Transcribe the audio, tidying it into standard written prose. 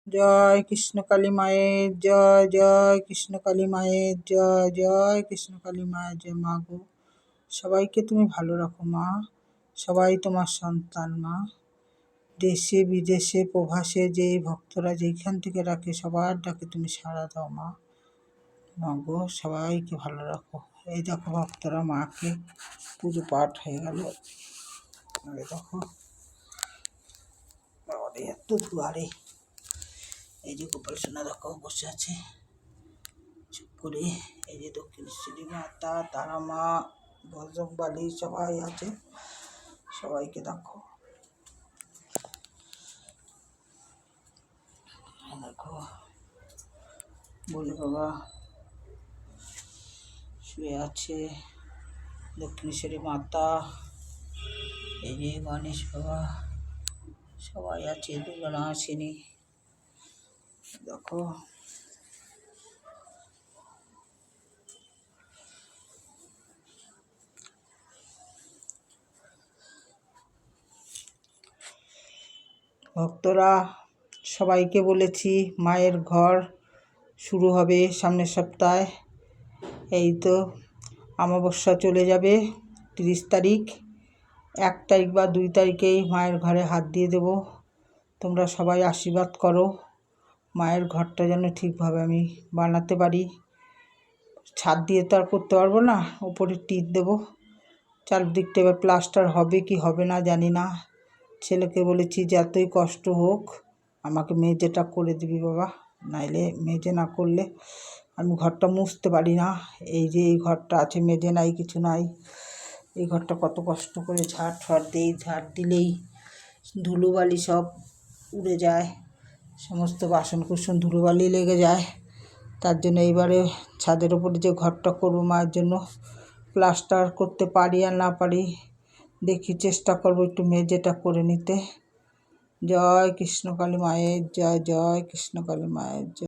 জয় কৃষ্ণকালী মায়ের জয়, জয় কৃষ্ণকালী মায়ের জয়, জয় কৃষ্ণকালী মায়ের জয়। মা গো, সবাইকে তুমি ভালো রাখো মা, সবাই তোমার সন্তান মা। দেশে বিদেশে প্রবাসে যে ভক্তরা যেইখান থেকে ডাকে সবার ডাকে তুমি সাড়া দাও মা। মা গো, সবাইকে ভালো রাখো। এই দেখো ভক্তরা মাকে পুজো পাঠ হয়ে গেল। এই দেখো বাবারে এত দুয়ারে, এই যে গোপাল সোনা দেখো বসে আছে চুপ করে। এই যে দক্ষিণেশ্বরী মাতা, তারা মা, বজরংবলী সবাই আছে, সবাইকে দেখো। দেখো বলে বাবা শুয়ে আছে, দক্ষিণেশ্বরী মাতা, এই যে গণেশ বাবা সবাই আছে, দুর্গা আসেনি দেখো। ভক্তরা সবাইকে বলেছি মায়ের ঘর শুরু হবে সামনের সপ্তাহে। এই তো অমাবস্যা চলে যাবে 30 তারিখ, 1 তারিখ বা 2 তারিখেই মায়ের ঘরে হাত দিয়ে দেব। তোমরা সবাই আশীর্বাদ করো মায়ের ঘরটা যেন ঠিকভাবে আমি বানাতে পারি। ছাদ দিয়ে তো আর করতে পারবো না, উপরে টিট দেবো, চারদিকটা এবার প্লাস্টার হবে কি হবে না জানি না। ছেলেকে বলেছি যতই কষ্ট হোক আমাকে মেঝেটা করে দিবি বাবা, নাইলে মেঝে না করলে আমি ঘরটা মুছতে পারি না। এই যে এই ঘরটা আছে, মেঝে নাই কিছু নাই, এই ঘরটা কত কষ্ট করে ঝাড় ঠাড় দিই, ঝাড় দিলেই ধুলোবালি সব উড়ে যায়, সমস্ত বাসন কুসন ধুলোবালি লেগে যায়। তার জন্য এইবারে ছাদের উপরে যে ঘরটা করবো মায়ের জন্য, প্লাস্টার করতে পারি আর না পারি দেখি, চেষ্টা করবো একটু মেঝেটা করে নিতে। জয় কৃষ্ণকালী মায়ের জয়, জয় কৃষ্ণকালী মায়ের জয়।